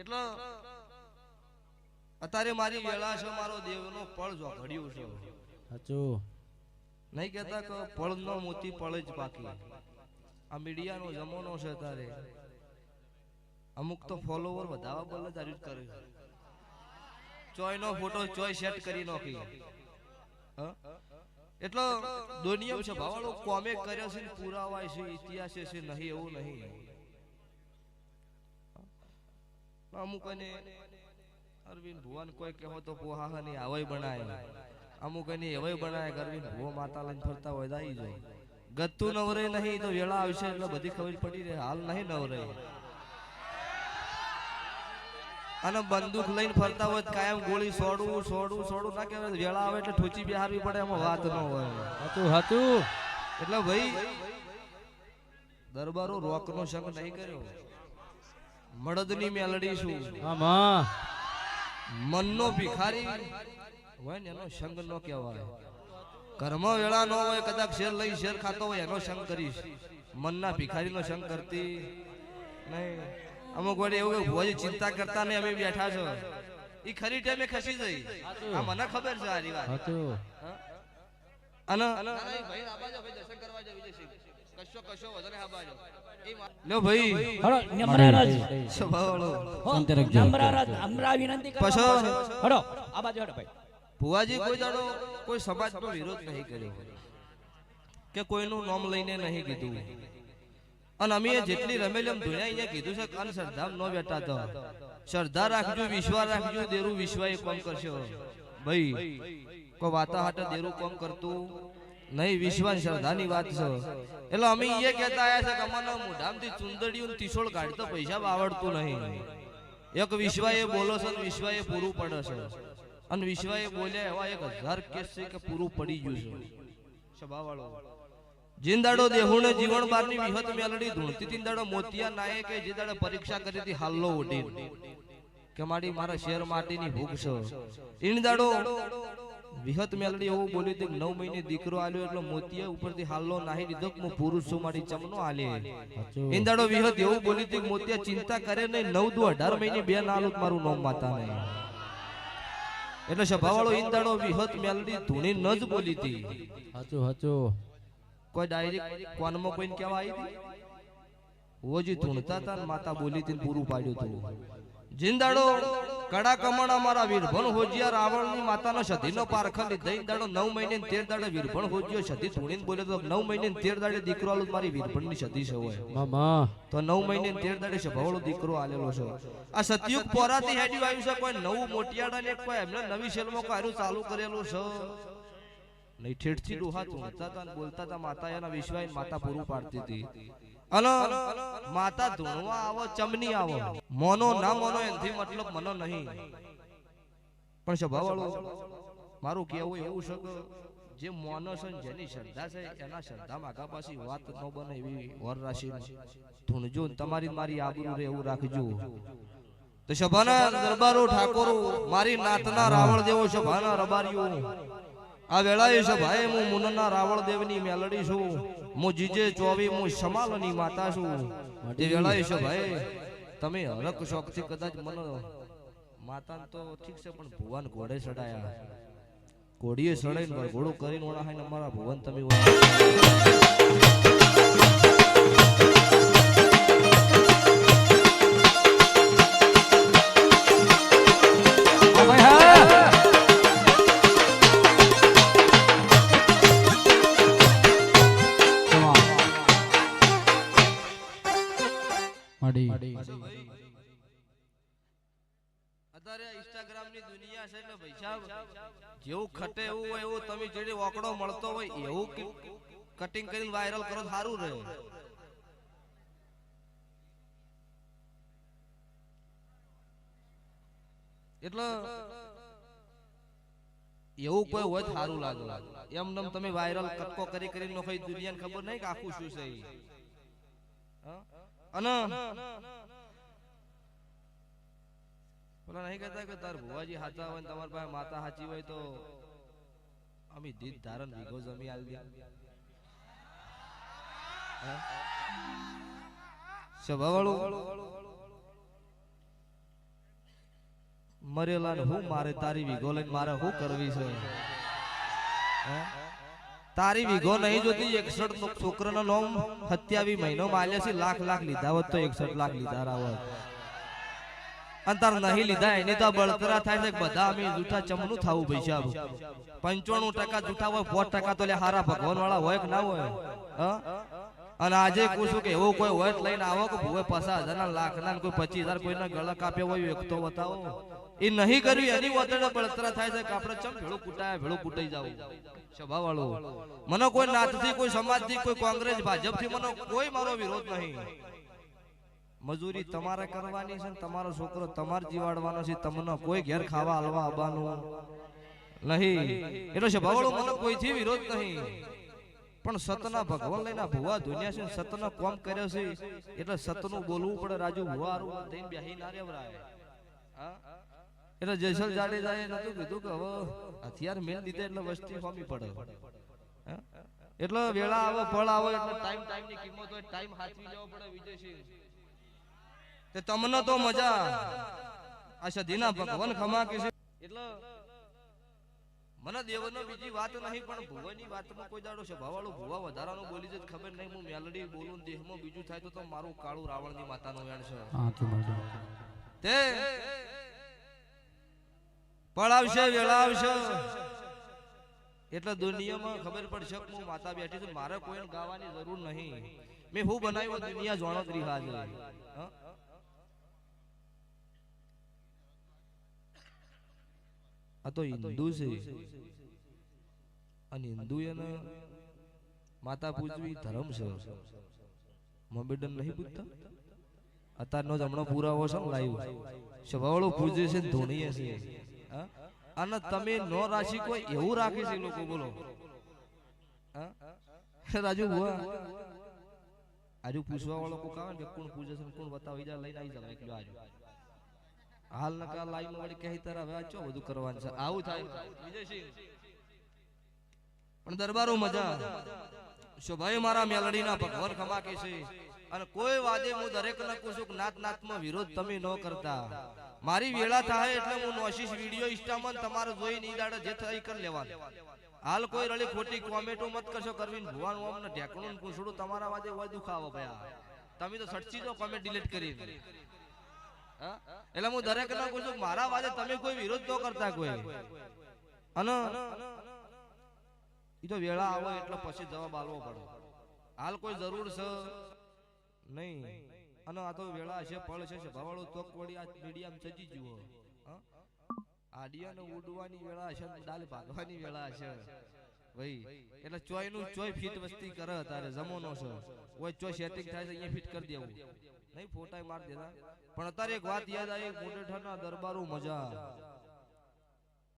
એટલે અત્યારે મારી વેળા છે, મારો દેવનો પળ જો ઘડ્યું છે. સાચું નહીં કહેતા કે પળ નો મોતી પળ જ બાકી. આ મીડિયાનો જમાનો છે તારે. અમુક તો ફોલોવર વધારવા બદલે તારી કરે. ચોય નો ફોટો ચોય સેટ કરી નાખી. એટલે દુનિયા છે ભાવાળો કોમે કર્યો છે, પુરાવાય છે, ઇતિહાસ છે, નહીં એવું નહીં. અમુક ને અરવિંદ ભુવન કોઈ કહેવો તો પોહા ની આવય બનાય, અમુક ની એવય બનાય. અરવિંદ ભુવો માતા લઈને ફરતા હોય દાઈ જાય. ગત્તુ નવરે નહીં તો વેળા આવશે એટલે બધી ખબર પડી રહે. હાલ નહીં નવરે. અને બંદૂક લઈને ફરતા હોય કાયમ ગોળી છોડવું છોડવું છોડવું ના કહેવાય. વેળા આવે એટલે ઠોચી બિહારવી પડે, એમાં વાત ન હોય. હતું હતું એટલે ભાઈ દરબારો રોક નો સંગ નહીં કર્યો. મળદની મેલડી શું આમાં મનનો ભિખારી હોય ને એનો સંગ નો કહેવાય. ઘરમાં વેળા ન હોય, કદાચ શેર લઈ શેર ખાતો હોય એનો સંગ કરીશ. મનના ભિખારીનો સંગ કરતી નહીં. અમુક વાર એવું ભોજ ચિંતા કરતા નહીં, અમે બેઠા છો ઈ ખરી ટાઈમે ખસી જઈ. આ મને ખબર છે આરી વાત. હતું અને ભાઈ આબાજો ભાઈ દર્શન કરવા જાવ વિજયસિંહ. કશો કશો વધારે આબાજો. લો ભાઈ હળો નમ્રારાજ સ્વભાવળો શાંતિ રાખજો. નમ્રારાજ હમરા વિનંતી કરો. પછો હળો આ બાજુ હળો ભાઈ. ભુવાજી કોઈ દાડો કોઈ સમાજનો વિરોધ નહીં કર્યો કે કોઈનું નામ લઈને નહીં કીધું. અને અમે જેટલી રમેલી એમ ધોયા અહીંયા કીધું છે કે શ્રદ્ધા ન બેઠા તો શ્રદ્ધા રાખજો, વિશ્વાસ રાખજો. દેરું વિશ્વાસ કોમ કરશો ભાઈ. કોઈ વાતા હાટે દેરું કોમ કરતું નહીં. વિશ્વાસ શ્રદ્ધાની વાત છે. એટલે અમે એ કહેતા આવ્યા છે કે અમને મોઢામથી ચુંદડીયું તીસોળ કાઢતો પૈસા આવડતું નહીં. એક વિશ્વાએ બોલો છે, વિશ્વાએ પૂરું પડે છે. અને વિશ્વાએ બોલ્યા એવા 1000 કેસ છે કે પૂરું પડી ગયું છે. સભાવાળો જિંદાડો દેહુને જીવન બારની વિહત મેલડી ધૂણતી તીંદાડો મોતિયા નાયે કે જે દાડે પરીક્ષા કરી હતી હાલ્લો ઉડી કે મારી મારા શેર માટીની ભૂખ છે. ઈંદાડો વિહત મેલડી એવું બોલી હતી 9 મહિને દીકરો આલ્યો એટલે મોતિયા ઉપરથી હાલ્લો નાહી દીધો કે હું પુરુષ છું, મારી ચમનો આલે. ઈંદાડો વિહત એવું બોલી હતી મોતિયા ચિંતા કરે નહીં, 9 દુ 18 મહિને બે નાલું મારું નામ માતા નહીં. એટલે સભાવાળો ઈંદાડો વિહત મેલડી ધૂણી ન જ બોલી હતી. હતું હતું કોઈ ડાયરેક્ટ કોનમાં કોઈને કેવા આવી હતી. ઓજી ધૂણતા હતા ને માતા બોલી હતી પૂરું પાડ્યું હતું. જિંદાડો કડા કમણા મારા વીરભણ હોજિયા રાવણની માતાનો સધીનો પારખા લીધા. દાડો 9 મહિને 13 દાડે વીરભણ હોજિયો સધી ધૂણીને બોલ્યો તો 9 મહિને 13 દાડે દીકરો આલું મારી વીરભણની સધી છે હોય મામા. તો 9 મહિને 13 દાડે સભાવળો દીકરો આલેલો છે. આ સતયુગ પોરાથી હેડી આવ્યું છે. કોઈ નવું મોટિયાડા ને કોઈ એમને નવી શેલમાં કાર્ય ચાલુ કરેલું છે નહીં. ઠેઠથી ડોહા ધૂણતા હતા બોલતા હતા. માતા એના વિશ્વાસ માતા પૂરું પાડતી હતી. અને માતા ધૂણવા આવો ચમની આવો મોનો ના મોનો એનથી મતલબ મનો નહીં. પણ સ્વભાવવાળો મારું કહેવું એવું છે કે જે મોનો છે જેની શ્રદ્ધા છે એના શ્રદ્ધા માગા પાછી વાત ન બને એવી વર રાશિ ધૂણજો. તમારી મારી આબરૂ રે એવું રાખજો. તો સભાના દરબારો ઠાકોરો મારી નાતના રાવણ દેવો સભાના રબારીઓ આ વેળાએ છે ભાઈ હું મુનના રાવળ દેવની મેલડી છું. હું જીજે ચોવી હું સમાલની માતા છું. તે વેળાએ છે ભાઈ તમે હરક શોખથી કદાચ મને માતા તો ઠીક છે પણ ભુવન ઘોડે ચડાયા. ઘોડીએ ચડાઈને ઘોડો કરીને ઓળખાઈને અમારા ભુવન તમે અત્યારે ઇન્સ્ટાગ્રામ ની દુનિયા છે એટલે ભાઈ સાહેબ જેવું ખટે એવું હોય એવું તમે જેડે ઓકડો મળતો હોય એવું કટિંગ કરીને વાયરલ કરો સારું રહે. એટલે એવું કોઈ હોય સારું લાગે. એમ તમે વાયરલ કટકો કરી કરીને નોખી દુનિયાને ખબર નહીં કે આખું શું છે. અને પેલા નહીં કહેતા કે તાર ભુવાજી હાચા હોય ને તમારી પાસે માતા હાચી હોય તો અમે દીધ ધારણ વીઘો જમી આલી દે. સ્વભાવવાળું મરેલા ને હું મારે તારી વીઘો લઈને મારે શું કરવી છે હે? તારી વીઘો નહીં જોતી 61 છોકરાનો નામ 27 મહિનો માલ્યા છે લાખ લાખ લીધા હોત તો 61 લાખ લીધા રાવત અને તાર નહીં લીધા એની તો બળતરા થાય છે કે બધા અમે જૂઠા ચમનું થાવું પૈસા 95% જૂઠા હોય 5% તો લે હારા ભગવાન વાળા હોય કે ના હોય હા અને આજે પૂછું કે એવો કોઈ હોય લઈને આવો કે ભૂવે 50,000 લાખ ના કોઈ 25,000 કોઈના ગળા કાપ્યા હોય એક તો બતાવો એ નહીં કર્યું એની વતડે બળતરા થાય છે કે આપણે ચમ ભેળું કૂટાય ભેળું કૂટાઈ જાવ સ્વભાવ વાળો મને કોઈ નાતથી કોઈ સમાજથી કોઈ કોંગ્રેસ ભાજપથી મને કોઈ મારો વિરોધ નહીં મજૂરી તમારે કરવાની છે તમારો છોકરો તમારે જીવાડવાનો છે તમને કોઈ ઘેર ખાવા હાલવા આવવાનું નહીં એટલો સ્વભાવ વાળો મને કોઈથી વિરોધ નહીં પણ સતના ભગવાન લઈને ભુવા દુનિયા છે સતનો કોમ કર્યો છે એટલે સતનું બોલવું પડે રાજુ ભુવા હારું થઈને બેહી ના રેવરાય હા એટલે જયસલ જાડેજાએ નતું કીધું કે હવે હથિયાર મેલ દીધે એટલે વસ્તી ફોમી પડે એટલે વેળા આવે ફળ આવે એટલે ટાઈમ ની કિંમત હોય ટાઈમ હાચવી લેવો પડે વિજયસિંહ તે તમને તો મજા આ સધીના ભગવાન ખમા કે છે એટલે મને દેવનો બીજી વાત નહીં પણ ભુવાની વાતમાં કોઈ દાડો છે ભાવાળો ભુવા વધારાનું બોલી જ ખબર નહીં હું મેલડી બોલું દેહમાં બીજું થાય તો મારું કાળું રાવણની માતાનું વેણ છે તે પળાવશે વેળાવશે એટલે દુનિયામાં ખબર પડશે કે હું માતા બેઠી છું મારે કોઈને ગાવાની જરૂર નહીં મેં હું બનાવ્યો દુનિયા જાણો જ રીહા છે આ તો હિન્દુ છે અને હિન્દુ એને માતા પૂજવી ધર્મ છે મોમેડન નહીં પૂજતા અત્યારનો જ હમણાં પુરાવો છે લાઈવ સ્વભાવળો પૂજે છે ધોનીએ છે અને તમે નો રાશિ કોઈ એવું રાખે છે લોકો બોલો રાજુ ભુવા આજુ પૂછવા વાળો કોઈ કાવે કે કોણ પૂજે છે કોણ બતાવી જાય લઈને આવી જાય એકલો આજુ હાલ નકા લાઈવ માં વળી કહી તરા હવે ચો બધું કરવાનું છે આવું થાય વિજયસિંહ પણ દરબારો મજા શોભાઈ મારા મેલડીના ભગવાન ખમા કે છે અને કોઈ વાદે હું દરેક ને પૂછું કે નાત નાતમાં વિરોધ તમે ન કરતા મારી વેળા થાય એટલે હું નોશીશ વિડિયો ઇન્સ્ટામાં તમારે જોઈ ની દાડે જે થઈ કર લેવાનું હાલ કોઈ રળી ખોટી કોમેન્ટો મત કરશો કરવીને ભુવાન ઓમને ઢેકણું પૂછડું તમારા વાદે હોય દુખાવો ભયા તમે તો સટસી દો કોમેન્ટ ડિલીટ કરી એટલે હું દરેક ને પૂછું મારા વાદે તમે કોઈ વિરોધ ન કરતા કોઈ અને ઈ તો વેળા આવે એટલે પછી જવાબ આલવો પડે હાલ કોઈ જરૂર છે નહીં અને આ તો વેળા છે પળ છે ભાવાળો તોક વળી આ મીડિયામાં સજી જુઓ આડિયાને ઉડવાની વેળા છે ડાલ ભાગવાની વેળા છે ભાઈ એટલે ચોય નું ચોય ફીટ વસ્તી કરે તારે જમોનો છે ઓય ચોય સેટિંગ થાય છે અહીંયા ફિટ કરી દેવું નહીં ફોટા માર દેતા પણ અત્યારે એક વાત યાદ આવી મોટેઠાના દરબારો મજા